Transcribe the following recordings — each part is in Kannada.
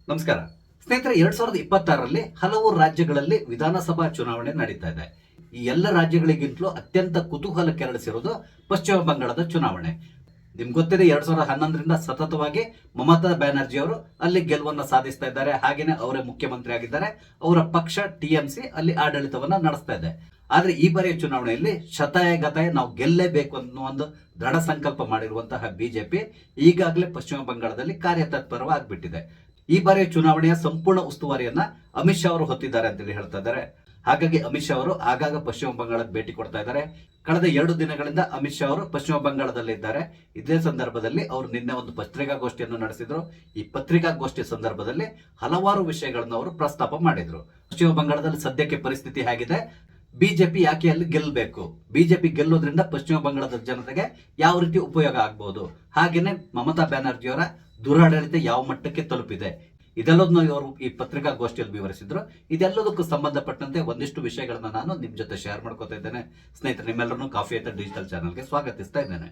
ನಮಸ್ಕಾರ ಸ್ನೇಹಿತರೆ. 2026ರಲ್ಲಿ ಹಲವು ರಾಜ್ಯಗಳಲ್ಲಿ ವಿಧಾನಸಭಾ ಚುನಾವಣೆ ನಡೀತಾ ಇದೆ. ಈ ಎಲ್ಲ ರಾಜ್ಯಗಳಿಗಿಂತಲೂ ಅತ್ಯಂತ ಕುತೂಹಲ ಕೆರಳಿಸಿರುವುದು ಪಶ್ಚಿಮ ಬಂಗಾಳದ ಚುನಾವಣೆ. ನಿಮ್ಗೆ ಗೊತ್ತಿದೆ, 2011ರಿಂದ ಸತತವಾಗಿ ಮಮತಾ ಬ್ಯಾನರ್ಜಿ ಅವರು ಅಲ್ಲಿ ಗೆಲುವನ್ನು ಸಾಧಿಸ್ತಾ ಇದ್ದಾರೆ. ಹಾಗೇನೆ ಅವರೇ ಮುಖ್ಯಮಂತ್ರಿ ಆಗಿದ್ದಾರೆ. ಅವರ ಪಕ್ಷ ಟಿಎಂಸಿ ಅಲ್ಲಿ ಆಡಳಿತವನ್ನ ನಡೆಸ್ತಾ ಇದೆ. ಆದ್ರೆ ಈ ಬಾರಿಯ ಚುನಾವಣೆಯಲ್ಲಿ ಶತಾಯಗತಾಯ ನಾವು ಗೆಲ್ಲೇಬೇಕು ಅನ್ನೋ ಒಂದು ದೃಢ ಸಂಕಲ್ಪ ಮಾಡಿರುವಂತಹ ಬಿಜೆಪಿ ಈಗಾಗಲೇ ಪಶ್ಚಿಮ ಬಂಗಾಳದಲ್ಲಿ ಕಾರ್ಯತತ್ಪರವಾಗ್ಬಿಟ್ಟಿದೆ. ಈ ಬಾರಿಯ ಚುನಾವಣೆಯ ಸಂಪೂರ್ಣ ಉಸ್ತುವಾರಿಯನ್ನ ಅಮಿತ್ ಶಾ ಅವರು ಹೊತ್ತಿದ್ದಾರೆ ಅಂತೇಳಿ ಹೇಳ್ತಾ ಇದ್ದಾರೆ. ಹಾಗಾಗಿ ಅಮಿತ್ ಶಾ ಅವರು ಆಗಾಗ ಪಶ್ಚಿಮ ಬಂಗಾಳಕ್ಕೆ ಭೇಟಿ ಕೊಡ್ತಾ ಇದ್ದಾರೆ. ಕಳೆದ 2 ದಿನಗಳಿಂದ ಅಮಿತ್ ಶಾ ಅವರು ಪಶ್ಚಿಮ ಬಂಗಾಳದಲ್ಲಿದ್ದಾರೆ. ಇದೇ ಸಂದರ್ಭದಲ್ಲಿ ಅವರು ನಿನ್ನೆ ಒಂದು ಪತ್ರಿಕಾಗೋಷ್ಠಿಯನ್ನು ನಡೆಸಿದ್ರು. ಈ ಪತ್ರಿಕಾಗೋಷ್ಠಿ ಸಂದರ್ಭದಲ್ಲಿ ಹಲವಾರು ವಿಷಯಗಳನ್ನು ಅವರು ಪ್ರಸ್ತಾಪ ಮಾಡಿದ್ರು. ಪಶ್ಚಿಮ ಬಂಗಾಳದಲ್ಲಿ ಸದ್ಯಕ್ಕೆ ಪರಿಸ್ಥಿತಿ ಹೇಗಿದೆ, ಬಿಜೆಪಿ ಯಾಕೆ ಅಲ್ಲಿ ಗೆಲ್ಲಬೇಕು, ಬಿಜೆಪಿ ಗೆಲ್ಲೋದ್ರಿಂದ ಪಶ್ಚಿಮ ಬಂಗಾಳದ ಜನತೆಗೆ ಯಾವ ರೀತಿ ಉಪಯೋಗ ಆಗಬಹುದು, ಹಾಗೇನೆ ಮಮತಾ ಬ್ಯಾನರ್ಜಿ ಅವರ ದುರಾಡಳಿತ ಯಾವ ಮಟ್ಟಕ್ಕೆ ತಲುಪಿದೆ, ಇದೆಲ್ಲದನ್ನು ಇವರು ಈ ಪತ್ರಿಕಾಗೋಷ್ಠಿಯಲ್ಲಿ ವಿವರಿಸಿದ್ರು. ಇದೆಲ್ಲದಕ್ಕೂ ಸಂಬಂಧಪಟ್ಟಂತೆ ಒಂದಿಷ್ಟು ವಿಷಯಗಳನ್ನ ನಾನು ನಿಮ್ ಜೊತೆ ಶೇರ್ ಮಾಡ್ಕೋತಾ ಇದ್ದೇನೆ. ಸ್ನೇಹಿತರೆ, ನಿಮ್ಮೆಲ್ಲರನ್ನು ಕಾಫಿ ಅಂತ ಡಿಜಿಟಲ್ ಚಾನಲ್ಗೆ ಸ್ವಾಗತಿಸ್ತಾ ಇದ್ದೇನೆ.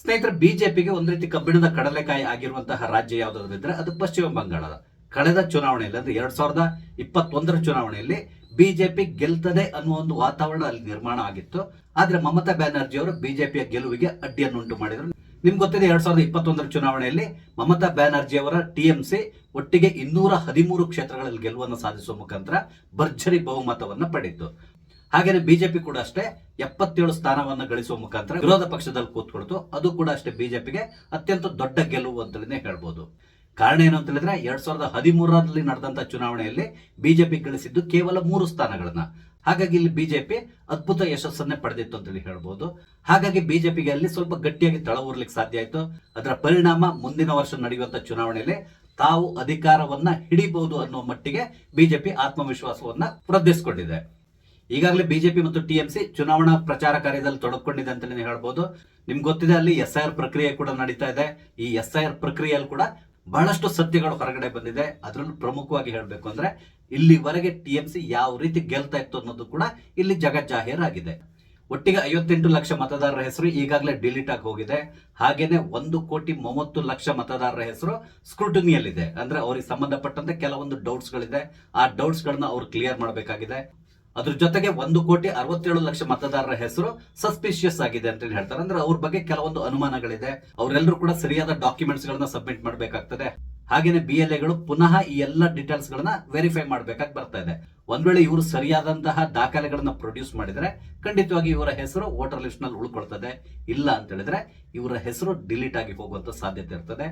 ಸ್ನೇಹಿತರೆ, ಬಿಜೆಪಿಗೆ ಒಂದ್ ರೀತಿ ಕಬ್ಬಿಣದ ಕಡಲೆಕಾಯಿ ಆಗಿರುವಂತಹ ರಾಜ್ಯ ಯಾವ್ದಾದ್ರು ಇದ್ರೆ ಅದು ಪಶ್ಚಿಮ ಬಂಗಾಳದ. ಕಳೆದ ಚುನಾವಣೆಯಲ್ಲಿ ಅಂದ್ರೆ 2021ರ ಚುನಾವಣೆಯಲ್ಲಿ ಬಿಜೆಪಿ ಗೆಲ್ತದೆ ಅನ್ನುವ ಒಂದು ವಾತಾವರಣ ಅಲ್ಲಿ ನಿರ್ಮಾಣ ಆಗಿತ್ತು. ಆದ್ರೆ ಮಮತಾ ಬ್ಯಾನರ್ಜಿ ಅವರು ಬಿಜೆಪಿಯ ಗೆಲುವಿಗೆ ಅಡ್ಡಿಯನ್ನುಂಟು ಮಾಡಿದ್ರು. ನಿಮ್ಗೆ ಗೊತ್ತಿದೆ, 2021ರ ಚುನಾವಣೆಯಲ್ಲಿ ಮಮತಾ ಬ್ಯಾನರ್ಜಿ ಅವರ ಟಿಎಂಸಿ ಒಟ್ಟಿಗೆ 213 ಕ್ಷೇತ್ರಗಳಲ್ಲಿ ಗೆಲುವನ್ನು ಸಾಧಿಸುವ ಮುಖಾಂತರ ಭರ್ಜರಿ ಬಹುಮತವನ್ನ ಪಡೆಯಿತು. ಹಾಗೇನೆ ಬಿಜೆಪಿ ಕೂಡ ಅಷ್ಟೇ 77 ಸ್ಥಾನವನ್ನು ಗಳಿಸುವ ಮುಖಾಂತರ ವಿರೋಧ ಪಕ್ಷದಲ್ಲಿ ಕೂತ್ಕೊಳ್ತು. ಅದು ಕೂಡ ಅಷ್ಟೇ ಬಿಜೆಪಿಗೆ ಅತ್ಯಂತ ದೊಡ್ಡ ಗೆಲುವು ಅಂತಲೇ ಹೇಳ್ಬೋದು. ಕಾರಣ ಏನು ಅಂತ ಹೇಳಿದ್ರೆ, 2013ರಲ್ಲಿ ನಡೆದಂತ ಚುನಾವಣೆಯಲ್ಲಿ ಬಿಜೆಪಿ ಗಳಿಸಿದ್ದು ಕೇವಲ 3 ಸ್ಥಾನಗಳನ್ನ. ಹಾಗಾಗಿ ಇಲ್ಲಿ ಬಿಜೆಪಿ ಅದ್ಭುತ ಯಶಸ್ಸನ್ನೇ ಪಡೆದಿತ್ತು ಅಂತೇಳಿ ಹೇಳ್ಬೋದು. ಹಾಗಾಗಿ ಬಿಜೆಪಿಗೆ ಅಲ್ಲಿ ಸ್ವಲ್ಪ ಗಟ್ಟಿಯಾಗಿ ತಳ ಊರ್ಲಿಕ್ಕೆ ಸಾಧ್ಯ ಆಯ್ತು. ಅದರ ಪರಿಣಾಮ ಮುಂದಿನ ವರ್ಷ ನಡೆಯುವಂತ ಚುನಾವಣೆಯಲ್ಲಿ ತಾವು ಅಧಿಕಾರವನ್ನ ಹಿಡಿಬಹುದು ಅನ್ನೋ ಮಟ್ಟಿಗೆ ಬಿಜೆಪಿ ಆತ್ಮವಿಶ್ವಾಸವನ್ನ ವೃದ್ಧಿಸಿಕೊಂಡಿದೆ. ಈಗಾಗಲೇ ಬಿಜೆಪಿ ಮತ್ತು ಟಿಎಂಸಿ ಚುನಾವಣಾ ಪ್ರಚಾರ ಕಾರ್ಯದಲ್ಲಿ ತೊಡಕೊಂಡಿದೆ ಅಂತಲೇ ಹೇಳ್ಬೋದು. ನಿಮ್ಗೆ ಗೊತ್ತಿದೆ, ಅಲ್ಲಿ SIR ಪ್ರಕ್ರಿಯೆ ಕೂಡ ನಡೀತಾ ಇದೆ. ಈ SIR ಪ್ರಕ್ರಿಯೆಯಲ್ಲಿ ಕೂಡ ಬಹಳಷ್ಟು ಸತ್ಯಗಳು ಹೊರಗಡೆ ಬಂದಿದೆ. ಅದರಲ್ಲೂ ಪ್ರಮುಖವಾಗಿ ಹೇಳಬೇಕು ಅಂದ್ರೆ, ಇಲ್ಲಿವರೆಗೆ ಟಿಎಂಸಿ ಯಾವ ರೀತಿ ಗೆಲ್ತಾ ಇತ್ತು ಅನ್ನೋದು ಕೂಡ ಇಲ್ಲಿ ಜಗಜ್ಜಾಹೀರಾಗಿದೆ. ಒಟ್ಟಿಗೆ 58 ಲಕ್ಷ ಮತದಾರರ ಹೆಸರು ಈಗಾಗಲೇ ಡಿಲೀಟ್ ಆಗಿ ಹೋಗಿದೆ. ಹಾಗೇನೆ 1,30,30,00,000 ಮತದಾರರ ಹೆಸರು ಸ್ಕ್ರೂಟಿನಿಯಲ್ಲಿದೆ. ಅಂದ್ರೆ ಅವ್ರಿಗೆ ಸಂಬಂಧಪಟ್ಟಂತೆ ಕೆಲವೊಂದು ಡೌಟ್ಸ್ ಗಳಿದೆ. ಆ ಡೌಟ್ಸ್ ಗಳನ್ನ ಅವ್ರು ಕ್ಲಿಯರ್ ಮಾಡಬೇಕಾಗಿದೆ. ಅದ್ರ ಜೊತೆಗೆ 1,67,00,000 ಮತದಾರರ ಹೆಸರು ಸಸ್ಪಿಷಿಯಸ್ ಆಗಿದೆ ಅಂತ ಹೇಳ್ತಾರೆ. ಅಂದ್ರೆ ಅವ್ರ ಬಗ್ಗೆ ಕೆಲವೊಂದು ಅನುಮಾನಗಳಿದೆ. ಅವರೆಲ್ಲರೂ ಕೂಡ ಸರಿಯಾದ ಡಾಕ್ಯುಮೆಂಟ್ಸ್ ಗಳನ್ನ ಸಬ್ಮಿಟ್ ಮಾಡಬೇಕಾಗ್ತದೆ. ಹಾಗೇನೆ BLAಗಳು ಪುನಃ ಈ ಎಲ್ಲ ಡೀಟೇಲ್ಸ್ ಗಳನ್ನ ವೆರಿಫೈ ಮಾಡಬೇಕಾಗಿ ಬರ್ತಾ ಇದೆ. ಒಂದ್ ವೇಳೆ ಇವರು ಸರಿಯಾದಂತಹ ದಾಖಲೆಗಳನ್ನ ಪ್ರೊಡ್ಯೂಸ್ ಮಾಡಿದ್ರೆ ಖಂಡಿತವಾಗಿ ಇವರ ಹೆಸರು ವೋಟರ್ ಲಿಸ್ಟ್ ನಲ್ಲಿ ಉಳ್ಕೊಳ್ತದೆ. ಇಲ್ಲ ಅಂತ ಹೇಳಿದ್ರೆ ಇವರ ಹೆಸರು ಡಿಲೀಟ್ ಆಗಿ ಹೋಗುವಂತ ಸಾಧ್ಯತೆ ಇರ್ತದೆ.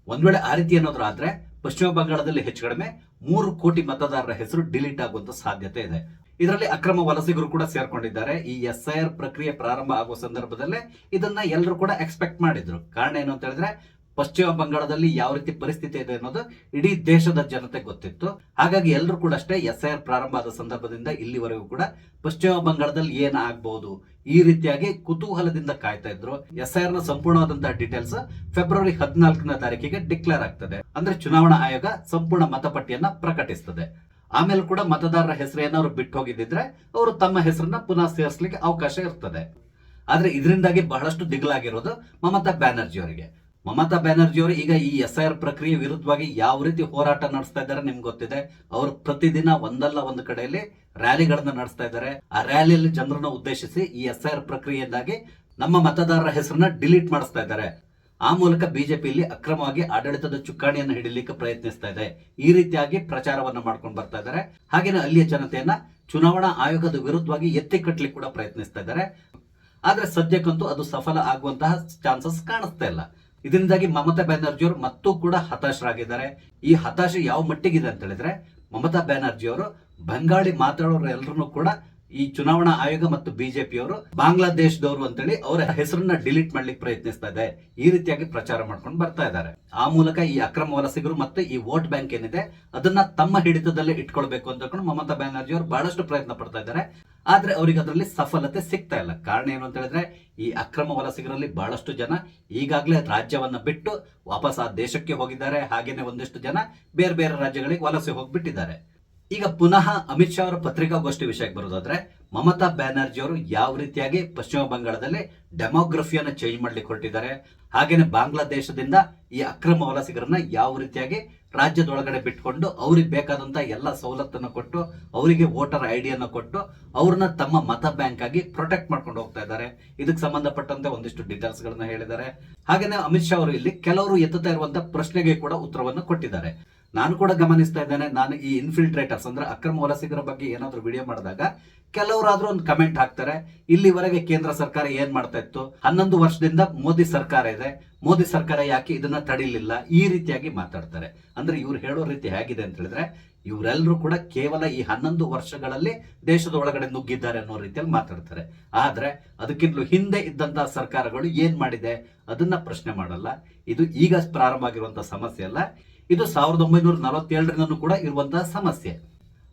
ಒಂದ್ ವೇಳೆ ಆ ರೀತಿ ಏನಾದ್ರು ಆದ್ರೆ ಪಶ್ಚಿಮ ಬಂಗಾಳದಲ್ಲಿ ಹೆಚ್ಚು ಕಡಿಮೆ 3 ಕೋಟಿ ಮತದಾರರ ಹೆಸರು ಡಿಲೀಟ್ ಆಗುವಂತ ಸಾಧ್ಯತೆ ಇದೆ. ಇದರಲ್ಲಿ ಅಕ್ರಮ ವಲಸಿಗರು ಕೂಡ ಸೇರ್ಕೊಂಡಿದ್ದಾರೆ. ಈ SIR ಪ್ರಕ್ರಿಯೆ ಪ್ರಾರಂಭ ಆಗುವ ಸಂದರ್ಭದಲ್ಲೇ ಇದನ್ನ ಎಲ್ಲರೂ ಕೂಡ ಎಕ್ಸ್ಪೆಕ್ಟ್ ಮಾಡಿದ್ರು. ಕಾರಣ ಏನು ಅಂತ ಹೇಳಿದ್ರೆ, ಪಶ್ಚಿಮ ಬಂಗಾಳದಲ್ಲಿ ಯಾವ ರೀತಿ ಪರಿಸ್ಥಿತಿ ಇದೆ ಅನ್ನೋದು ಇಡೀ ದೇಶದ ಜನತೆ ಗೊತ್ತಿತ್ತು. ಹಾಗಾಗಿ ಎಲ್ಲರೂ ಕೂಡ ಅಷ್ಟೇ SIR ಪ್ರಾರಂಭ ಆದ ಸಂದರ್ಭದಿಂದ ಇಲ್ಲಿವರೆಗೂ ಕೂಡ ಪಶ್ಚಿಮ ಬಂಗಾಳದಲ್ಲಿ ಏನ್ ಆಗ್ಬಹುದು ಈ ರೀತಿಯಾಗಿ ಕುತೂಹಲದಿಂದ ಕಾಯ್ತಾ ಇದ್ರು. SIR ನ ಸಂಪೂರ್ಣವಾದಂತಹ ಡೀಟೇಲ್ಸ್ ಫೆಬ್ರವರಿ 14ನೇ ತಾರೀಕಿಗೆ ಡಿಕ್ಲೇರ್ ಆಗ್ತದೆ. ಅಂದ್ರೆ ಚುನಾವಣಾ ಆಯೋಗ ಸಂಪೂರ್ಣ ಮತಪಟ್ಟಿಯನ್ನ ಪ್ರಕಟಿಸ್ತದೆ. ಆಮೇಲೆ ಕೂಡ ಮತದಾರರ ಹೆಸರು ಏನಾದ್ರು ಬಿಟ್ಟು ಹೋಗಿದ್ದಿದ್ರೆ ಅವರು ತಮ್ಮ ಹೆಸರನ್ನ ಪುನಃ ಸೇರಿಸಲಿಕ್ಕೆ ಅವಕಾಶ ಇರ್ತದೆ. ಆದ್ರೆ ಇದರಿಂದಾಗಿ ಬಹಳಷ್ಟು ದಿಗ್ಲಾಗಿರೋದು ಮಮತಾ ಬ್ಯಾನರ್ಜಿ ಅವರಿಗೆ. ಮಮತಾ ಬ್ಯಾನರ್ಜಿ ಅವರು ಈಗ ಈ SIR ಪ್ರಕ್ರಿಯೆ ವಿರುದ್ಧವಾಗಿ ಯಾವ ರೀತಿ ಹೋರಾಟ ನಡೆಸ್ತಾ ಇದ್ದಾರೆ ನಿಮ್ಗೆ ಗೊತ್ತಿದೆ. ಅವರು ಪ್ರತಿದಿನ ಒಂದಲ್ಲ ಒಂದು ಕಡೆಯಲ್ಲಿ ರ್ಯಾಲಿಗಳನ್ನ ನಡೆಸ್ತಾ ಇದ್ದಾರೆ. ಆ ರ್ಯಾಲಿಯಲ್ಲಿ ಜನರನ್ನ ಉದ್ದೇಶಿಸಿ ಈ SIR ಪ್ರಕ್ರಿಯೆಯಿಂದಾಗಿ ನಮ್ಮ ಮತದಾರರ ಹೆಸರನ್ನ ಡಿಲೀಟ್ ಮಾಡಿಸ್ತಾ ಇದ್ದಾರೆ. ಆ ಮೂಲಕ ಬಿಜೆಪಿಯಲ್ಲಿ ಅಕ್ರಮವಾಗಿ ಆಡಳಿತದ ಚುಕ್ಕಾಣಿಯನ್ನು ಹಿಡಿಲಿಕ್ಕೆ ಪ್ರಯತ್ನಿಸ್ತಾ ಇದೆ. ಈ ರೀತಿಯಾಗಿ ಪ್ರಚಾರವನ್ನ ಮಾಡ್ಕೊಂಡು ಬರ್ತಾ ಇದ್ದಾರೆ. ಹಾಗೇನೆ ಅಲ್ಲಿಯ ಜನತೆಯನ್ನ ಚುನಾವಣಾ ಆಯೋಗದ ವಿರುದ್ಧವಾಗಿ ಎತ್ತಿ ಕಟ್ಟಲಿಕ್ಕೆ ಕೂಡ ಪ್ರಯತ್ನಿಸ್ತಾ ಇದ್ದಾರೆ. ಆದ್ರೆ ಸದ್ಯಕ್ಕಂತೂ ಅದು ಸಫಲ ಆಗುವಂತಹ ಚಾನ್ಸಸ್ ಕಾಣಿಸ್ತಾ ಇಲ್ಲ. ಇದರಿಂದಾಗಿ ಮಮತಾ ಬ್ಯಾನರ್ಜಿ ಅವರು ಮತ್ತೂ ಕೂಡ ಹತಾಶರಾಗಿದ್ದಾರೆ. ಈ ಹತಾಶೆ ಯಾವ ಮಟ್ಟಿಗಿದೆ ಅಂತ ಹೇಳಿದ್ರೆ, ಮಮತಾ ಬ್ಯಾನರ್ಜಿ ಅವರು ಬಂಗಾಳಿ ಮಾತಾಡೋರು ಎಲ್ಲರೂ ಕೂಡ ಈ ಚುನಾವಣಾ ಆಯೋಗ ಮತ್ತು ಬಿಜೆಪಿಯವರು ಬಾಂಗ್ಲಾದೇಶದವರು ಅಂತೇಳಿ ಅವರ ಹೆಸರನ್ನ ಡಿಲೀಟ್ ಮಾಡ್ಲಿಕ್ಕೆ ಪ್ರಯತ್ನಿಸ್ತಾ ಇದೆ. ಈ ರೀತಿಯಾಗಿ ಪ್ರಚಾರ ಮಾಡ್ಕೊಂಡು ಬರ್ತಾ ಇದ್ದಾರೆ. ಆ ಮೂಲಕ ಈ ಅಕ್ರಮ ವಲಸಿಗರು ಮತ್ತೆ ಈ ವೋಟ್ ಬ್ಯಾಂಕ್ ಏನಿದೆ ಅದನ್ನ ತಮ್ಮ ಹಿಡಿತದಲ್ಲೇ ಇಟ್ಕೊಳ್ಬೇಕು ಅಂತ ಮಮತಾ ಬ್ಯಾನರ್ಜಿ ಅವರು ಬಹಳಷ್ಟು ಪ್ರಯತ್ನ ಪಡ್ತಾ ಇದ್ದಾರೆ. ಆದ್ರೆ ಅವರಿಗೆ ಅದರಲ್ಲಿ ಸಫಲತೆ ಸಿಗ್ತಾ ಇಲ್ಲ. ಕಾರಣ ಏನು ಅಂತ ಹೇಳಿದ್ರೆ, ಈ ಅಕ್ರಮ ವಲಸಿಗರಲ್ಲಿ ಬಹಳಷ್ಟು ಜನ ಈಗಾಗಲೇ ರಾಜ್ಯವನ್ನ ಬಿಟ್ಟು ವಾಪಸ್ ಆ ದೇಶಕ್ಕೆ ಹೋಗಿದ್ದಾರೆ. ಹಾಗೇನೆ ಒಂದಿಷ್ಟು ಜನ ಬೇರೆ ಬೇರೆ ರಾಜ್ಯಗಳಿಗೆ ವಲಸೆ ಹೋಗ್ಬಿಟ್ಟಿದ್ದಾರೆ. ಈಗ ಪುನಃ ಅಮಿತ್ ಶಾ ಅವರ ಪತ್ರಿಕಾಗೋಷ್ಠಿ ವಿಷಯಕ್ಕೆ ಬರೋದಾದ್ರೆ, ಮಮತಾ ಬ್ಯಾನರ್ಜಿ ಅವರು ಯಾವ ರೀತಿಯಾಗಿ ಪಶ್ಚಿಮ ಬಂಗಾಳದಲ್ಲಿ ಡೆಮೋಗ್ರಫಿಯನ್ನು ಚೇಂಜ್ ಮಾಡ್ಲಿಕ್ಕೆ ಹೊರಟಿದ್ದಾರೆ, ಹಾಗೇನೆ ಬಾಂಗ್ಲಾದೇಶದಿಂದ ಈ ಅಕ್ರಮ ವಲಸಿಗರನ್ನ ಯಾವ ರೀತಿಯಾಗಿ ರಾಜ್ಯದೊಳಗಡೆ ಬಿಟ್ಕೊಂಡು ಅವ್ರಿಗೆ ಬೇಕಾದಂತ ಎಲ್ಲ ಸವಲತ್ತನ್ನು ಕೊಟ್ಟು ಅವರಿಗೆ ವೋಟರ್ ಐಡಿಯನ್ನು ಕೊಟ್ಟು ಅವ್ರನ್ನ ತಮ್ಮ ಮತ ಬ್ಯಾಂಕ್ ಆಗಿ ಪ್ರೊಟೆಕ್ಟ್ ಮಾಡ್ಕೊಂಡು ಹೋಗ್ತಾ ಇದ್ದಾರೆ. ಇದಕ್ಕೆ ಸಂಬಂಧಪಟ್ಟಂತೆ ಒಂದಿಷ್ಟು ಡೀಟೇಲ್ಸ್ ಗಳನ್ನ ಹೇಳಿದ್ದಾರೆ. ಹಾಗೇನೆ ಅಮಿತ್ ಶಾ ಅವರು ಇಲ್ಲಿ ಕೆಲವರು ಎತ್ತುತ್ತಾ ಇರುವಂತಹ ಪ್ರಶ್ನೆಗೆ ಕೂಡ ಉತ್ತರವನ್ನು ಕೊಟ್ಟಿದ್ದಾರೆ. ನಾನು ಕೂಡ ಗಮನಿಸ್ತಾ ಇದ್ದೇನೆ. ನಾನು ಈ ಇನ್ಫಿಲ್ಟ್ರೇಟರ್ಸ್ ಅಂದ್ರೆ ಅಕ್ರಮ ವಲಸಿಗರ ಬಗ್ಗೆ ಏನಾದ್ರು ವಿಡಿಯೋ ಮಾಡಿದಾಗ ಕೆಲವರಾದ್ರೂ ಒಂದು ಕಮೆಂಟ್ ಹಾಕ್ತಾರೆ, ಇಲ್ಲಿವರೆಗೆ ಕೇಂದ್ರ ಸರ್ಕಾರ ಏನ್ ಮಾಡ್ತಾ ಇತ್ತು, 11 ವರ್ಷದಿಂದ ಮೋದಿ ಸರ್ಕಾರ ಇದೆ, ಮೋದಿ ಸರ್ಕಾರ ಯಾಕೆ ಇದನ್ನ ತಡಿಲಿಲ್ಲ, ಈ ರೀತಿಯಾಗಿ ಮಾತಾಡ್ತಾರೆ. ಅಂದ್ರೆ ಇವ್ರು ಹೇಳೋ ರೀತಿ ಹೇಗಿದೆ ಅಂತ ಹೇಳಿದ್ರೆ, ಇವರೆಲ್ಲರೂ ಕೂಡ ಕೇವಲ ಈ 11 ವರ್ಷಗಳಲ್ಲಿ ದೇಶದ ಒಳಗಡೆ ನುಗ್ಗಿದ್ದಾರೆ ಅನ್ನೋ ರೀತಿಯಲ್ಲಿ ಮಾತಾಡ್ತಾರೆ. ಆದ್ರೆ ಅದಕ್ಕಿಂತಲೂ ಹಿಂದೆ ಇದ್ದಂತಹ ಸರ್ಕಾರಗಳು ಏನ್ ಮಾಡಿದೆ ಅದನ್ನ ಪ್ರಶ್ನೆ ಮಾಡಲ್ಲ. ಇದು ಈಗ ಪ್ರಾರಂಭ ಆಗಿರುವಂತಹ ಸಮಸ್ಯೆ ಅಲ್ಲ, ಇದು 1947 ಕೂಡ ಇರುವಂತಹ ಸಮಸ್ಯೆ.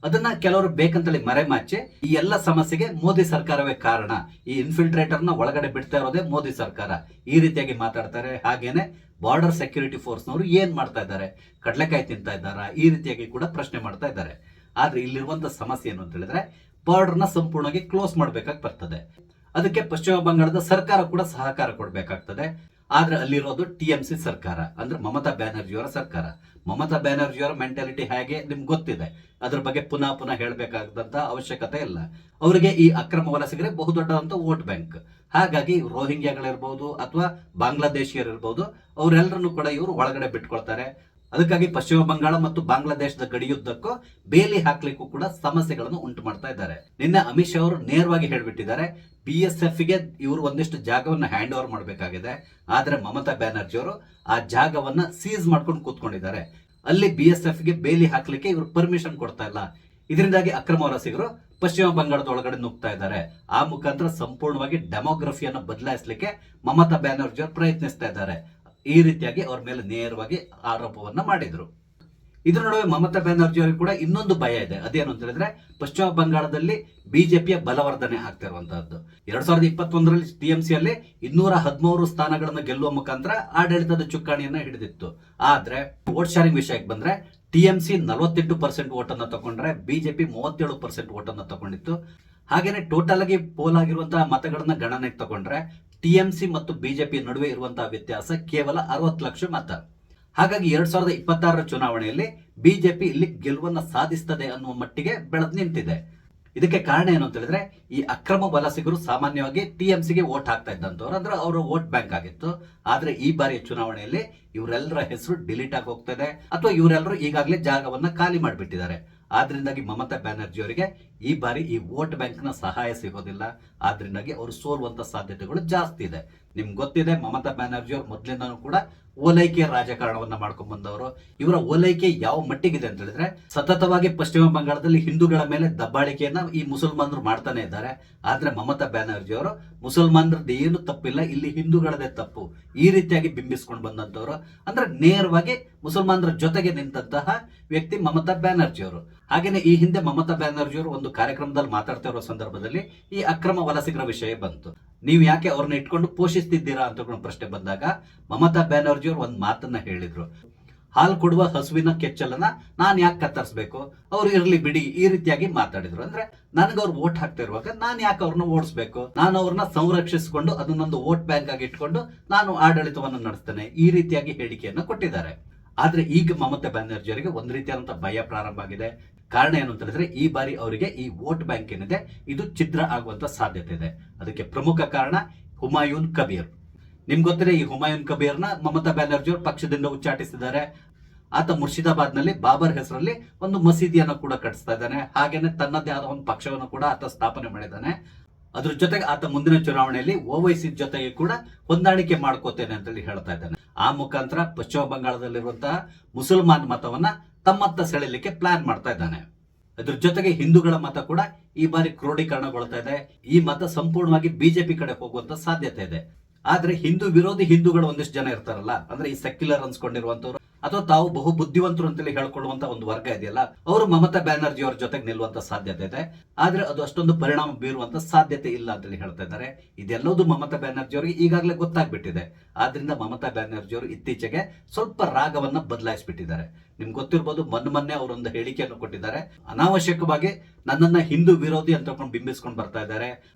ಅದನ್ನ ಕೆಲವರು ಬೇಕಂತಲೇ ಮರೆಮಾಚಿ ಈ ಎಲ್ಲ ಸಮಸ್ಯೆಗೆ ಮೋದಿ ಸರ್ಕಾರವೇ ಕಾರಣ, ಈ ಇನ್ಫಿಲ್ಟ್ರೇಟರ್ ನ ಒಳಗಡೆ ಬಿಡ್ತಾ ಇರೋದೇ ಮೋದಿ ಸರ್ಕಾರ, ಈ ರೀತಿಯಾಗಿ ಮಾತಾಡ್ತಾರೆ. ಹಾಗೇನೆ ಬಾರ್ಡರ್ ಸೆಕ್ಯೂರಿಟಿ ಫೋರ್ಸ್ ನವರು ಏನ್ ಮಾಡ್ತಾ ಇದ್ದಾರೆ, ಕಡ್ಲೆಕಾಯಿ ತಿಂತಾ ಇದ್ದಾರಾ, ಈ ರೀತಿಯಾಗಿ ಕೂಡ ಪ್ರಶ್ನೆ ಮಾಡ್ತಾ ಇದ್ದಾರೆ. ಆದ್ರೆ ಇಲ್ಲಿರುವಂತ ಸಮಸ್ಯೆ ಏನು ಅಂತ ಹೇಳಿದ್ರೆ, ಬಾರ್ಡರ್ ನ ಸಂಪೂರ್ಣವಾಗಿ ಕ್ಲೋಸ್ ಮಾಡ್ಬೇಕಾಗಿ ಬರ್ತದೆ. ಅದಕ್ಕೆ ಪಶ್ಚಿಮ ಬಂಗಾಳದ ಸರ್ಕಾರ ಕೂಡ ಸಹಕಾರ ಕೊಡಬೇಕಾಗ್ತದೆ. ಆದ್ರೆ ಅಲ್ಲಿರೋದು TMC ಸರ್ಕಾರ, ಅಂದ್ರೆ ಮಮತಾ ಬ್ಯಾನರ್ಜಿಯವರ ಸರ್ಕಾರ. ಮಮತಾ ಬ್ಯಾನರ್ಜಿಯವರ ಮೆಂಟಾಲಿಟಿ ಹೇಗೆ ನಿಮ್ಗೆ ಗೊತ್ತಿದೆ, ಅದ್ರ ಬಗ್ಗೆ ಪುನಃ ಪುನಃ ಹೇಳಬೇಕಾದಂತ ಅವಶ್ಯಕತೆ ಇಲ್ಲ. ಅವರಿಗೆ ಈ ಅಕ್ರಮ ವಲಸಿಗರೇ ಬಹುದೊಡ್ಡದಂತ ವೋಟ್ ಬ್ಯಾಂಕ್. ಹಾಗಾಗಿ ರೋಹಿಂಗ್ಯಾಗಳಿರ್ಬಹುದು ಅಥವಾ ಬಾಂಗ್ಲಾದೇಶಿಯರಿರ್ಬಹುದು, ಅವರೆಲ್ಲರನ್ನು ಕೂಡ ಇವರು ಒಳಗಡೆ ಬಿಟ್ಕೊಳ್ತಾರೆ. ಅದಕ್ಕಾಗಿ ಪಶ್ಚಿಮ ಬಂಗಾಳ ಮತ್ತು ಬಾಂಗ್ಲಾದೇಶದ ಗಡಿಯುದ್ದಕ್ಕೂ ಬೇಲಿ ಹಾಕ್ಲಿಕ್ಕೂ ಕೂಡ ಸಮಸ್ಯೆಗಳನ್ನು ಉಂಟು ಮಾಡ್ತಾ ಇದ್ದಾರೆ. ನಿನ್ನೆ ಅಮಿತ್ ಶಾ ಅವರು ನೇರವಾಗಿ ಹೇಳ್ಬಿಟ್ಟಿದ್ದಾರೆ, BSF ಗೆ ಇವರು ಒಂದಿಷ್ಟು ಜಾಗವನ್ನ ಹ್ಯಾಂಡ್ ಓವರ್ ಮಾಡಬೇಕಾಗಿದೆ. ಆದ್ರೆ ಮಮತಾ ಬ್ಯಾನರ್ಜಿ ಅವರು ಆ ಜಾಗವನ್ನ ಸೀಸ್ ಮಾಡ್ಕೊಂಡು ಕೂತ್ಕೊಂಡಿದ್ದಾರೆ. ಅಲ್ಲಿ BSF ಗೆ ಬೇಲಿ ಹಾಕ್ಲಿಕ್ಕೆ ಇವರು ಪರ್ಮಿಷನ್ ಕೊಡ್ತಾ ಇಲ್ಲ. ಇದರಿಂದಾಗಿ ಅಕ್ರಮ ವಲಸಿಗರು ಪಶ್ಚಿಮ ಬಂಗಾಳದ ಒಳಗಡೆ ನುಗ್ತಾ ಇದ್ದಾರೆ. ಆ ಮುಖಾಂತರ ಸಂಪೂರ್ಣವಾಗಿ ಡೆಮೋಗ್ರಫಿಯನ್ನು ಬದಲಾಯಿಸಲಿಕ್ಕೆ ಮಮತಾ ಬ್ಯಾನರ್ಜಿ ಅವರು ಪ್ರಯತ್ನಿಸ್ತಾ ಇದ್ದಾರೆ. ಈ ರೀತಿಯಾಗಿ ಅವ್ರ ಮೇಲೆ ನೇರವಾಗಿ ಆರೋಪವನ್ನ ಮಾಡಿದ್ರು. ಇದ್ರ ನಡುವೆ ಮಮತಾ ಬ್ಯಾನರ್ಜಿ ಅವರಿಗೆ ಕೂಡ ಇನ್ನೊಂದು ಭಯ ಇದೆ. ಅದೇನು ಅಂತ ಹೇಳಿದ್ರೆ, ಪಶ್ಚಿಮ ಬಂಗಾಳದಲ್ಲಿ ಬಿಜೆಪಿಯ ಬಲವರ್ಧನೆ ಆಗ್ತಾ ಇರುವಂತಹದ್ದು. 2021ರಲ್ಲಿ TMC ಯಲ್ಲಿ 213 ಸ್ಥಾನಗಳನ್ನು ಗೆಲ್ಲುವ ಮುಖಾಂತರ ಆಡಳಿತದ ಚುಕ್ಕಾಣಿಯನ್ನ ಹಿಡಿದಿತ್ತು. ಆದ್ರೆ ವೋಟ್ ಶೇರಿಂಗ್ ವಿಷಯಕ್ಕೆ ಬಂದ್ರೆ TMC 48% ವೋಟ್ ಅನ್ನ ತಗೊಂಡ್ರೆ ಬಿಜೆಪಿ 37% ವೋಟ್ ಅನ್ನ ತಗೊಂಡಿತ್ತು. ಹಾಗೇನೆ ಟೋಟಲ್ ಆಗಿ ಪೋಲ್ ಆಗಿರುವಂತಹ ಮತಗಳನ್ನ ಗಣನೆಗೆ ತಗೊಂಡ್ರೆ TMC ಮತ್ತು ಬಿಜೆಪಿ ನಡುವೆ ಇರುವಂತಹ ವ್ಯತ್ಯಾಸ ಕೇವಲ 60 ಲಕ್ಷ ಮತ. ಹಾಗಾಗಿ 2026ರ ಚುನಾವಣೆಯಲ್ಲಿ ಬಿಜೆಪಿ ಇಲ್ಲಿ ಗೆಲುವನ್ನ ಸಾಧಿಸ್ತದೆ ಅನ್ನುವ ಮಟ್ಟಿಗೆ ಬೆಳೆದು ನಿಂತಿದೆ. ಇದಕ್ಕೆ ಕಾರಣ ಏನು ಅಂತ ಹೇಳಿದ್ರೆ, ಈ ಅಕ್ರಮ ವಲಸಿಗರು ಸಾಮಾನ್ಯವಾಗಿ TMCಗೆ ವೋಟ್ ಹಾಕ್ತಾ ಇದ್ದಂತವ್ರು, ಅಂದ್ರೆ ಅವರ ವೋಟ್ ಬ್ಯಾಂಕ್ ಆಗಿತ್ತು. ಆದ್ರೆ ಈ ಬಾರಿಯ ಚುನಾವಣೆಯಲ್ಲಿ ಇವರೆಲ್ಲರ ಹೆಸರು ಡಿಲೀಟ್ ಆಗಿ ಹೋಗ್ತದೆ, ಅಥವಾ ಇವರೆಲ್ಲರೂ ಈಗಾಗಲೇ ಜಾಗವನ್ನ ಖಾಲಿ ಮಾಡಿಬಿಟ್ಟಿದ್ದಾರೆ. ಆದ್ರಿಂದಾಗಿ ಮಮತಾ ಬ್ಯಾನರ್ಜಿ ಅವರಿಗೆ ಈ ಬಾರಿ ಈ ವೋಟ್ ಬ್ಯಾಂಕ್ ನ ಸಹಾಯ ಸಿಗೋದಿಲ್ಲ. ಆದ್ರಿಂದಾಗಿ ಅವರು ಸೋಲುವಂತ ಸಾಧ್ಯತೆಗಳು ಜಾಸ್ತಿ ಇದೆ. ನಿಮ್ಗೆ ಗೊತ್ತಿದೆ, ಮಮತಾ ಬ್ಯಾನರ್ಜಿ ಅವರು ಮೊದಲಿಂದನೂ ಕೂಡ ಓಲೈಕೆ ರಾಜಕಾರಣವನ್ನ ಮಾಡ್ಕೊಂಡ್ ಬಂದವರು. ಇವರ ಓಲೈಕೆ ಯಾವ ಮಟ್ಟಿಗಿದೆ ಅಂತ ಹೇಳಿದ್ರೆ, ಸತತವಾಗಿ ಪಶ್ಚಿಮ ಬಂಗಾಳದಲ್ಲಿ ಹಿಂದೂಗಳ ಮೇಲೆ ದಬ್ಬಾಳಿಕೆಯನ್ನ ಈ ಮುಸಲ್ಮಾನರು ಮಾಡ್ತಾನೆ ಇದ್ದಾರೆ. ಆದ್ರೆ ಮಮತಾ ಬ್ಯಾನರ್ಜಿ ಅವರು ಮುಸಲ್ಮಾನರದ್ದು ಏನು ತಪ್ಪಿಲ್ಲ, ಇಲ್ಲಿ ಹಿಂದೂಗಳದೇ ತಪ್ಪು, ಈ ರೀತಿಯಾಗಿ ಬಿಂಬಿಸ್ಕೊಂಡು ಬಂದಂತವ್ರು. ಅಂದ್ರೆ ನೇರವಾಗಿ ಮುಸಲ್ಮಾನರ ಜೊತೆಗೆ ನಿಂತಹ ವ್ಯಕ್ತಿ ಮಮತಾ ಬ್ಯಾನರ್ಜಿ ಅವರು. ಹಾಗೇನೆ ಈ ಹಿಂದೆ ಮಮತಾ ಬ್ಯಾನರ್ಜಿ ಅವರು ಒಂದು ಕಾರ್ಯಕ್ರಮದಲ್ಲಿ ಮಾತಾಡ್ತಾ ಇರೋ ಸಂದರ್ಭದಲ್ಲಿ ಈ ಅಕ್ರಮ ವಲಸಿಗರ ವಿಷಯ ಬಂತು. ನೀವು ಯಾಕೆ ಅವ್ರನ್ನ ಇಟ್ಕೊಂಡು ಪೋಷಿಸ್ತಿದ್ದೀರಾ ಅಂತ ಪ್ರಶ್ನೆ ಬಂದಾಗ ಮಮತಾ ಬ್ಯಾನರ್ಜಿ ಅವರು ಒಂದು ಮಾತನ್ನ ಹೇಳಿದ್ರು, ಹಾಲು ಕೊಡುವ ಹಸುವಿನ ಕೆಚ್ಚಲನ್ನ ನಾನ್ ಯಾಕೆ ಕತ್ತರಿಸಬೇಕು, ಅವ್ರು ಇರ್ಲಿ ಬಿಡಿ, ಈ ರೀತಿಯಾಗಿ ಮಾತಾಡಿದ್ರು. ಅಂದ್ರೆ ನನಗೆ ಅವ್ರು ವೋಟ್ ಹಾಕ್ತಾ ಇರುವಾಗ ನಾನ್ ಯಾಕೆ ಅವ್ರನ್ನ ಓಡಿಸ್ಬೇಕು, ನಾನು ಅವ್ರನ್ನ ಸಂರಕ್ಷಿಸಿಕೊಂಡು ಅದನ್ನೊಂದು ವೋಟ್ ಬ್ಯಾಂಕ್ ಆಗಿ ಇಟ್ಕೊಂಡು ನಾನು ಆಡಳಿತವನ್ನು ನಡೆಸ್ತೇನೆ, ಈ ರೀತಿಯಾಗಿ ಹೇಳಿಕೆಯನ್ನು ಕೊಟ್ಟಿದ್ದಾರೆ. ಆದ್ರೆ ಈಗ ಮಮತಾ ಬ್ಯಾನರ್ಜಿ ಅವರಿಗೆ ಒಂದ್ ರೀತಿಯಾದಂತಹ ಭಯ ಪ್ರಾರಂಭ ಆಗಿದೆ. ಕಾರಣ ಏನು ಅಂತ ಹೇಳಿದ್ರೆ, ಈ ಬಾರಿ ಅವರಿಗೆ ಈ ವೋಟ್ ಬ್ಯಾಂಕ್ ಏನಿದೆ ಇದು ಛಿದ್ರ ಆಗುವಂತ ಸಾಧ್ಯತೆ ಇದೆ. ಅದಕ್ಕೆ ಪ್ರಮುಖ ಕಾರಣ ಹುಮಾಯೂನ್ ಕಬೀರ್. ನಿಮ್ಗೆ ಗೊತ್ತಿದೆ, ಈ ಹುಮಾಯೂನ್ ಕಬೀರ್ನ ಮಮತಾ ಬ್ಯಾನರ್ಜಿ ಅವರು ಪಕ್ಷದಿಂದ ಉಚ್ಚಾಟಿಸಿದ್ದಾರೆ. ಆತ ಮುರ್ಷಿದಾಬಾದ್ ನಲ್ಲಿ ಬಾಬರ್ ಹೆಸರಲ್ಲಿ ಒಂದು ಮಸೀದಿಯನ್ನು ಕೂಡ ಕಟ್ಟಿಸ್ತಾ ಇದ್ದಾನೆ. ಹಾಗೇನೆ ತನ್ನದೇ ಆದ ಒಂದು ಪಕ್ಷವನ್ನು ಕೂಡ ಆತ ಸ್ಥಾಪನೆ ಮಾಡಿದ್ದಾನೆ. ಅದ್ರ ಜೊತೆಗೆ ಆತ ಮುಂದಿನ ಚುನಾವಣೆಯಲ್ಲಿ OWC ಜೊತೆಗೆ ಕೂಡ ಹೊಂದಾಣಿಕೆ ಮಾಡ್ಕೋತೇನೆ ಅಂತ ಹೇಳಿ ಹೇಳ್ತಾ ಇದ್ದಾನೆ. ಆ ಮುಖಾಂತರ ಪಶ್ಚಿಮ ಬಂಗಾಳದಲ್ಲಿರುವಂತಹ ಮುಸಲ್ಮಾನ್ ಮತವನ್ನ ತಮ್ಮತ್ತ ಸೆಳೆಯಲಿಕ್ಕೆ ಪ್ಲಾನ್ ಮಾಡ್ತಾ ಇದ್ದಾನೆ. ಅದ್ರ ಜೊತೆಗೆ ಹಿಂದೂಗಳ ಮತ ಕೂಡ ಈ ಬಾರಿ ಕ್ರೋಢೀಕರಣಗೊಳ್ತಾ ಇದೆ. ಈ ಮತ ಸಂಪೂರ್ಣವಾಗಿ ಬಿಜೆಪಿ ಕಡೆ ಹೋಗುವಂತ ಸಾಧ್ಯತೆ ಇದೆ. ಆದ್ರೆ ಹಿಂದೂ ವಿರೋಧಿ ಹಿಂದೂಗಳು ಒಂದಿಷ್ಟು ಜನ ಇರ್ತಾರಲ್ಲ, ಅಂದ್ರೆ ಈ ಸೆಕ್ಯುಲರ್ ಅನ್ಸ್ಕೊಂಡಿರುವಂತವ್ರು ಅಥವಾ ತಾವು ಬಹು ಬುದ್ಧಿವಂತರು ಅಂತೇಳಿ ಹೇಳ್ಕೊಳ್ಳುವಂತ ಒಂದು ವರ್ಗ ಇದೆಯಲ್ಲ, ಅವರು ಮಮತಾ ಬ್ಯಾನರ್ಜಿ ಅವರ ಜೊತೆಗೆ ನಿಲ್ಲುವಂತ ಸಾಧ್ಯತೆ ಇದೆ. ಆದ್ರೆ ಅದು ಅಷ್ಟೊಂದು ಪರಿಣಾಮ ಬೀರುವಂತ ಸಾಧ್ಯತೆ ಇಲ್ಲ ಅಂತೇಳಿ ಹೇಳ್ತಾ ಇದ್ದಾರೆ. ಇದೆಲ್ಲದೂ ಮಮತಾ ಬ್ಯಾನರ್ಜಿ ಅವರಿಗೆ ಈಗಾಗಲೇ ಗೊತ್ತಾಗ್ಬಿಟ್ಟಿದೆ. ಆದ್ರಿಂದ ಮಮತಾ ಬ್ಯಾನರ್ಜಿ ಅವರು ಇತ್ತೀಚೆಗೆ ಸ್ವಲ್ಪ ರಾಗವನ್ನ ಬದಲಾಯಿಸ್ಬಿಟ್ಟಿದ್ದಾರೆ. ನಿಮ್ಗೆ ಗೊತ್ತಿರ್ಬೋದು, ಮೊನ್ನೆ ಅವರೊಂದು ಹೇಳಿಕೆಯನ್ನು ಕೊಟ್ಟಿದ್ದಾರೆ, ಅನಾವಶ್ಯಕವಾಗಿ ನನ್ನನ್ನ ಹಿಂದೂ ವಿರೋಧಿ ಅಂತ ಬಿಂಬಿಸ್ಕೊಂಡು ಬರ್ತಾ ಇದ್ದಾರೆ.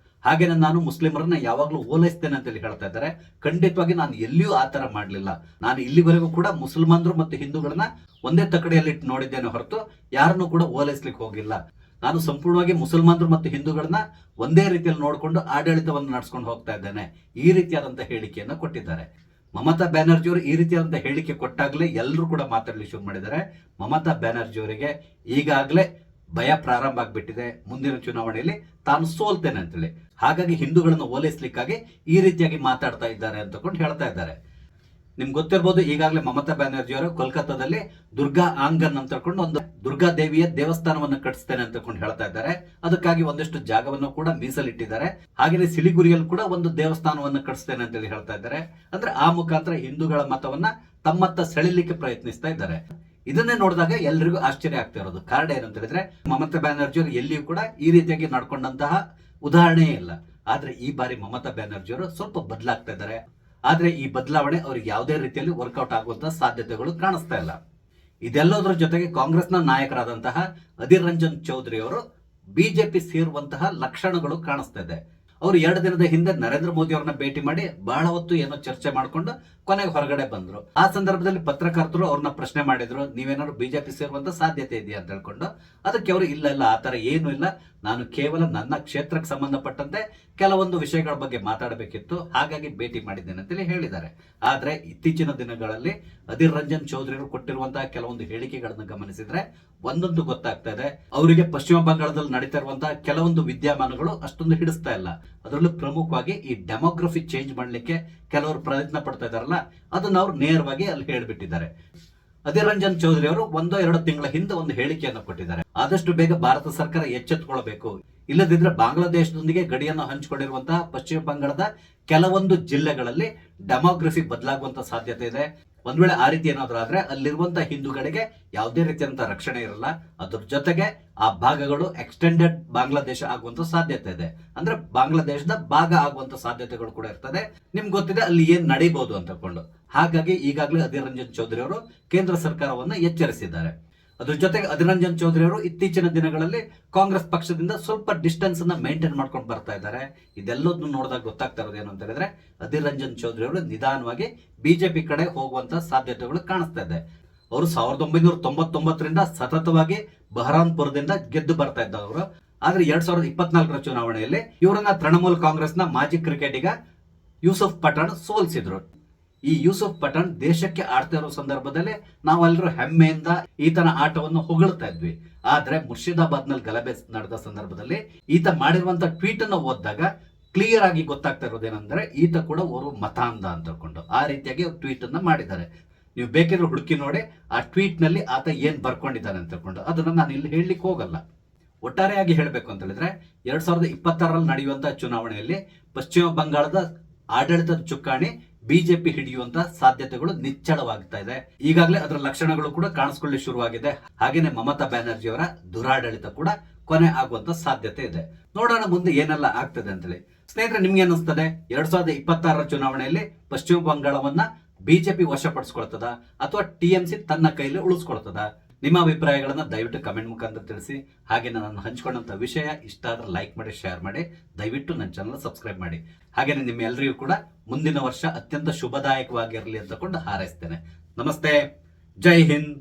ಹಾಗೇನೆ ನಾನು ಮುಸ್ಲಿಮರನ್ನ ಯಾವಾಗಲೂ ಓಲೈಸ್ತೇನೆ ಅಂತೇಳಿ ಹೇಳ್ತಾ ಇದ್ದಾರೆ. ಖಂಡಿತವಾಗಿ ನಾನು ಎಲ್ಲಿಯೂ ಆ ತರ ಮಾಡಲಿಲ್ಲ. ನಾನು ಇಲ್ಲಿವರೆಗೂ ಕೂಡ ಮುಸಲ್ಮಾನರು ಮತ್ತು ಹಿಂದೂಗಳನ್ನ ಒಂದೇ ತಕಡೆಯಲ್ಲಿ ನೋಡಿದ್ದೇನೆ ಹೊರತು ಯಾರನ್ನು ಕೂಡ ಓಲೈಸ್ಲಿಕ್ಕೆ ಹೋಗಿಲ್ಲ. ನಾನು ಸಂಪೂರ್ಣವಾಗಿ ಮುಸಲ್ಮಾನರು ಮತ್ತು ಹಿಂದೂಗಳನ್ನ ಒಂದೇ ರೀತಿಯಲ್ಲಿ ನೋಡಿಕೊಂಡು ಆಡಳಿತವನ್ನು ನಡೆಸ್ಕೊಂಡು ಹೋಗ್ತಾ ಇದ್ದೇನೆ. ಈ ರೀತಿಯಾದಂತಹ ಹೇಳಿಕೆಯನ್ನು ಕೊಟ್ಟಿದ್ದಾರೆ. ಮಮತಾ ಬ್ಯಾನರ್ಜಿ ಅವರು ಈ ರೀತಿಯಾದಂತಹ ಹೇಳಿಕೆ ಕೊಟ್ಟಾಗಲೇ ಎಲ್ಲರೂ ಕೂಡ ಮಾತಾಡಲಿ ಶುರು ಮಾಡಿದ್ದಾರೆ. ಮಮತಾ ಬ್ಯಾನರ್ಜಿ ಅವರಿಗೆ ಈಗಾಗಲೇ ಭಯ ಪ್ರಾರಂಭ ಆಗ್ಬಿಟ್ಟಿದೆ, ಮುಂದಿನ ಚುನಾವಣೆಯಲ್ಲಿ ತಾನು ಸೋಲ್ತೇನೆ ಅಂತೇಳಿ. ಹಾಗಾಗಿ ಹಿಂದೂಗಳನ್ನು ಓಲೈಸ್ಲಿಕ್ಕಾಗಿ ಈ ರೀತಿಯಾಗಿ ಮಾತಾಡ್ತಾ ಇದ್ದಾರೆ ಅಂತಕೊಂಡು ಹೇಳ್ತಾ ಇದ್ದಾರೆ. ನಿಮ್ಗೆ ಗೊತ್ತಿರ್ಬೋದು, ಈಗಾಗಲೇ ಮಮತಾ ಬ್ಯಾನರ್ಜಿ ಅವರು ಕೋಲ್ಕತ್ತಾದಲ್ಲಿ ದುರ್ಗಾ ಆಂಗನ್ ಅಂತ ಹೇಳ್ಕೊಂಡು ಒಂದು ದುರ್ಗಾ ದೇವಿಯ ದೇವಸ್ಥಾನವನ್ನು ಕಟ್ಟಿಸ್ತೇನೆ ಅಂತ ಹೇಳ್ತಾ ಇದ್ದಾರೆ. ಅದಕ್ಕಾಗಿ ಒಂದಷ್ಟು ಜಾಗವನ್ನು ಕೂಡ ಮೀಸಲಿಟ್ಟಿದ್ದಾರೆ. ಹಾಗೆಯೇ ಸಿಲಿಗುರಿಯಲ್ಲಿ ಕೂಡ ಒಂದು ದೇವಸ್ಥಾನವನ್ನು ಕಟ್ಟಿಸ್ತೇನೆ ಅಂತೇಳಿ ಹೇಳ್ತಾ ಇದ್ದಾರೆ. ಅಂದ್ರೆ ಆ ಮುಖಾಂತರ ಹಿಂದೂಗಳ ಮತವನ್ನ ತಮ್ಮತ್ತ ಸೆಳೆಯಲಿಕ್ಕೆ ಪ್ರಯತ್ನಿಸ್ತಾ ಇದ್ದಾರೆ. ಇದನ್ನೇ ನೋಡಿದಾಗ ಎಲ್ರಿಗೂ ಆಶ್ಚರ್ಯ ಆಗ್ತಾ ಇರೋದು. ಕಾರಣ ಏನಂತ ಹೇಳಿದ್ರೆ, ಮಮತಾ ಬ್ಯಾನರ್ಜಿ ಅವರು ಎಲ್ಲಿಯೂ ಕೂಡ ಈ ರೀತಿಯಾಗಿ ನಡ್ಕೊಂಡಂತಹ ಉದಾಹರಣೆ ಇಲ್ಲ. ಆದ್ರೆ ಈ ಬಾರಿ ಮಮತಾ ಬ್ಯಾನರ್ಜಿ ಅವರು ಸ್ವಲ್ಪ ಬದಲಾಗ್ತಾ ಇದ್ದಾರೆ. ಆದ್ರೆ ಈ ಬದಲಾವಣೆ ಅವ್ರಿಗೆ ಯಾವುದೇ ರೀತಿಯಲ್ಲಿ ವರ್ಕೌಟ್ ಆಗುವಂತಹ ಸಾಧ್ಯತೆಗಳು ಕಾಣಿಸ್ತಾ ಇಲ್ಲ. ಇದೆಲ್ಲದರ ಜೊತೆಗೆ ಕಾಂಗ್ರೆಸ್ನ ನಾಯಕರಾದಂತಹ ಅಧೀರ್ ರಂಜನ್ ಚೌಧರಿ ಅವರು ಬಿಜೆಪಿ ಸೇರುವಂತಹ ಲಕ್ಷಣಗಳು ಕಾಣಿಸ್ತಾ ಇದೆ. ಅವರು 2 ದಿನದ ಹಿಂದೆ ನರೇಂದ್ರ ಮೋದಿ ಅವರನ್ನ ಭೇಟಿ ಮಾಡಿ ಬಹಳ ಹೊತ್ತು ಏನೋ ಚರ್ಚೆ ಮಾಡಿಕೊಂಡು ಕೊನೆಗೆ ಹೊರಗಡೆ ಬಂದ್ರು. ಆ ಸಂದರ್ಭದಲ್ಲಿ ಪತ್ರಕರ್ತರು ಅವ್ರನ್ನ ಪ್ರಶ್ನೆ ಮಾಡಿದ್ರು, ನೀವೇನಾದ್ರು ಬಿಜೆಪಿ ಸೇರುವಂತ ಸಾಧ್ಯತೆ ಇದೆಯಾ ಅಂತ ಹೇಳ್ಕೊಂಡು. ಅದಕ್ಕೆ ಅವರು ಇಲ್ಲ ಆ ತರ ಏನು ಇಲ್ಲ, ನಾನು ಕೇವಲ ನನ್ನ ಕ್ಷೇತ್ರಕ್ಕೆ ಸಂಬಂಧಪಟ್ಟಂತೆ ಕೆಲವೊಂದು ವಿಷಯಗಳ ಬಗ್ಗೆ ಮಾತಾಡಬೇಕಿತ್ತು, ಹಾಗಾಗಿ ಭೇಟಿ ಮಾಡಿದ್ದೇನೆ ಅಂತೇಳಿ ಹೇಳಿದ್ದಾರೆ. ಆದ್ರೆ ಇತ್ತೀಚಿನ ದಿನಗಳಲ್ಲಿ ಅಧೀರ್ ರಂಜನ್ ಚೌಧರಿ ಅವರು ಕೊಟ್ಟಿರುವಂತಹ ಕೆಲವೊಂದು ಹೇಳಿಕೆಗಳನ್ನು ಗಮನಿಸಿದ್ರೆ ಒಂದೊಂದು ಗೊತ್ತಾಗ್ತಾ ಇದೆ. ಅವರಿಗೆ ಪಶ್ಚಿಮ ಬಂಗಾಳದಲ್ಲಿ ನಡೀತಾ ಇರುವಂತಹ ಕೆಲವೊಂದು ವಿದ್ಯಮಾನಗಳು ಅಷ್ಟೊಂದು ಹಿಡಿಸ್ತಾ ಇಲ್ಲ. ಅದರಲ್ಲೂ ಪ್ರಮುಖವಾಗಿ ಈ ಡೆಮೋಗ್ರಫಿ ಚೇಂಜ್ ಮಾಡ್ಲಿಕ್ಕೆ ಕೆಲವರು ಪ್ರಯತ್ನ ಪಡ್ತಾ ಇದಾರಲ್ಲ, ಅದನ್ನ ಅವರು ನೇರವಾಗಿ ಅಲ್ಲಿ ಹೇಳ್ಬಿಟ್ಟಿದ್ದಾರೆ. ಅಧೀರ್ ರಂಜನ್ ಚೌಧರಿ ಅವರು 1-2 ತಿಂಗಳ ಹಿಂದೆ ಒಂದು ಹೇಳಿಕೆಯನ್ನು ಕೊಟ್ಟಿದ್ದಾರೆ. ಆದಷ್ಟು ಬೇಗ ಭಾರತ ಸರ್ಕಾರ ಎಚ್ಚೆತ್ತುಕೊಳ್ಬೇಕು, ಇಲ್ಲದಿದ್ರೆ ಬಾಂಗ್ಲಾದೇಶದೊಂದಿಗೆ ಗಡಿಯನ್ನು ಹಂಚಿಕೊಂಡಿರುವಂತಹ ಪಶ್ಚಿಮ ಬಂಗಾಳದ ಕೆಲವೊಂದು ಜಿಲ್ಲೆಗಳಲ್ಲಿ ಡೆಮೋಗ್ರಫಿ ಬದಲಾಗುವಂತ ಸಾಧ್ಯತೆ ಇದೆ. ಒಂದ್ ವೇಳೆ ಆ ರೀತಿ ಏನಾದ್ರೂ ಆದ್ರೆ ಅಲ್ಲಿರುವಂತಹ ಹಿಂದೂಗಳಿಗೆ ಯಾವುದೇ ರೀತಿಯಂತ ರಕ್ಷಣೆ ಇರಲ್ಲ. ಅದ್ರ ಜೊತೆಗೆ ಆ ಭಾಗಗಳು ಎಕ್ಸ್ಟೆಂಡೆಡ್ ಬಾಂಗ್ಲಾದೇಶ ಆಗುವಂತ ಸಾಧ್ಯತೆ ಇದೆ. ಅಂದ್ರೆ ಬಾಂಗ್ಲಾದೇಶದ ಭಾಗ ಆಗುವಂತ ಸಾಧ್ಯತೆಗಳು ಕೂಡ ಇರ್ತದೆ. ನಿಮ್ಗೆ ಗೊತ್ತಿದೆ ಅಲ್ಲಿ ಏನ್ ನಡೀಬಹುದು ಅಂತ ಕೊಂಡು. ಹಾಗಾಗಿ ಈಗಾಗಲೇ ಅಧೀರ್ ರಂಜನ್ ಚೌಧರಿ ಅವರು ಕೇಂದ್ರ ಸರ್ಕಾರವನ್ನ ಎಚ್ಚರಿಸಿದ್ದಾರೆ. ಅದ್ರ ಜೊತೆಗೆ ಅಧೀರ್ ರಂಜನ್ ಚೌಧರಿ ಅವರು ಇತ್ತೀಚಿನ ದಿನಗಳಲ್ಲಿ ಕಾಂಗ್ರೆಸ್ ಪಕ್ಷದಿಂದ ಸ್ವಲ್ಪ ಡಿಸ್ಟೆನ್ಸ್ ಅನ್ನ ಮೇಂಟೈನ್ ಮಾಡ್ಕೊಂಡು ಬರ್ತಾ ಇದ್ದಾರೆ. ಇದೆಲ್ಲದನ್ನು ನೋಡಿದಾಗ ಗೊತ್ತಾಗ್ತಾ ಇರೋದು ಏನು ಅಂತ ಹೇಳಿದ್ರೆ, ಅಧೀರ್ ರಂಜನ್ ಚೌಧರಿ ಅವರು ನಿಧಾನವಾಗಿ ಬಿಜೆಪಿ ಕಡೆ ಹೋಗುವಂತ ಸಾಧ್ಯತೆಗಳು ಕಾಣಿಸ್ತಾ ಇದೆ. ಅವರು 1999ರಿಂದ ಸತತವಾಗಿ ಬಹರಾನ್ಪುರದಿಂದ ಗೆದ್ದು ಬರ್ತಾ ಇದ್ದವರು. ಆದ್ರೆ 2024ರ ಚುನಾವಣೆಯಲ್ಲಿ ಇವರನ್ನ ತೃಣಮೂಲ ಕಾಂಗ್ರೆಸ್ನ ಮಾಜಿ ಕ್ರಿಕೆಟಿಗ ಯೂಸುಫ್ ಪಠಾಣ್ ಸೋಲಿಸಿದ್ರು. ಈ ಯೂಸುಫ್ ಪಠಾಣ್ ದೇಶಕ್ಕೆ ಆಡ್ತಾ ಇರೋ ಸಂದರ್ಭದಲ್ಲಿ ನಾವೆಲ್ಲರೂ ಹೆಮ್ಮೆಯಿಂದ ಈತನ ಆಟವನ್ನು ಹೊಗಳ್ತಾ ಇದ್ವಿ. ಆದ್ರೆ ಮುರ್ಷಿದಾಬಾದ್ ನಲ್ಲಿ ಗಲಭೆ ನಡೆದ ಸಂದರ್ಭದಲ್ಲಿ ಈತ ಮಾಡಿರುವಂತ ಟ್ವೀಟ್ ಅನ್ನು ಓದಿದಾಗ ಕ್ಲಿಯರ್ ಆಗಿ ಗೊತ್ತಾಗ್ತಾ ಇರೋದೇನಂದ್ರೆ, ಈತ ಕೂಡ ಅವರು ಮತಾಂಧ ಅಂತ ಹೇಳ್ಕೊಂಡು ಆ ರೀತಿಯಾಗಿ ಟ್ವೀಟ್ ಅನ್ನ ಮಾಡಿದ್ದಾರೆ. ನೀವು ಬೇಕಿದ್ರೆ ಹುಡುಕಿ ನೋಡಿ ಆ ಟ್ವೀಟ್ ನಲ್ಲಿ ಆತ ಏನ್ ಬರ್ಕೊಂಡಿದ್ದಾನೆ ಅಂತ ಹೇಳ್ಕೊಂಡು. ಅದನ್ನ ನಾನು ಇಲ್ಲಿ ಹೇಳಲಿಕ್ಕೆ ಹೋಗಲ್ಲ. ಒಟ್ಟಾರೆಯಾಗಿ ಹೇಳಬೇಕು ಅಂತ ಹೇಳಿದ್ರೆ, 2026ರಲ್ಲಿ ನಡೆಯುವಂತಹ ಚುನಾವಣೆಯಲ್ಲಿ ಪಶ್ಚಿಮ ಬಂಗಾಳದ ಆಡಳಿತದ ಚುಕ್ಕಾಣಿ ಬಿಜೆಪಿ ಹಿಡಿಯುವಂತ ಸಾಧ್ಯತೆಗಳು ನಿಚ್ಚಳವಾಗ್ತಾ ಇದೆ. ಈಗಾಗಲೇ ಅದರ ಲಕ್ಷಣಗಳು ಕೂಡ ಕಾಣಿಸ್ಕೊಳ್ಳಿ ಶುರುವಾಗಿದೆ. ಹಾಗೇನೆ ಮಮತಾ ಬ್ಯಾನರ್ಜಿ ಅವರ ದುರಾಡಳಿತ ಕೂಡ ಕೊನೆ ಆಗುವಂತ ಸಾಧ್ಯತೆ ಇದೆ. ನೋಡೋಣ ಮುಂದೆ ಏನೆಲ್ಲ ಆಗ್ತದೆ ಅಂತೇಳಿ. ಸ್ನೇಹಿತರೆ, ನಿಮ್ಗೆ ಅನಿಸ್ತದೆ 2026ರ ಚುನಾವಣೆಯಲ್ಲಿ ಪಶ್ಚಿಮ ಬಂಗಾಳವನ್ನ ಬಿಜೆಪಿ ವಶಪಡಿಸ್ಕೊಳ್ತದ ಅಥವಾ ಟಿಎಂಸಿ ತನ್ನ ಕೈಲಿ ಉಳಿಸ್ಕೊಳ್ತದ? ನಿಮ್ಮ ಅಭಿಪ್ರಾಯಗಳನ್ನ ದಯವಿಟ್ಟು ಕಮೆಂಟ್ ಮುಖಾಂತರ ತಿಳಿಸಿ. ಹಾಗೆ ನಾನು ಹಂಚ್ಕೊಂಡಂತ ವಿಷಯ ಇಷ್ಟ ಆದ್ರೆ ಲೈಕ್ ಮಾಡಿ, ಶೇರ್ ಮಾಡಿ, ದಯವಿಟ್ಟು ನನ್ನ ಚಾನಲ್ ಸಬ್ಸ್ಕ್ರೈಬ್ ಮಾಡಿ. ಹಾಗೇನೆ ನಿಮ್ಮ ಎಲ್ಲರಿಗೂ ಕೂಡ ಮುಂದಿನ ವರ್ಷ ಅತ್ಯಂತ ಶುಭದಾಯಕವಾಗಿರಲಿ ಅಂತಕೊಂಡು ಹಾರೈಸ್ತೇನೆ. ನಮಸ್ತೆ, ಜೈ ಹಿಂದ್.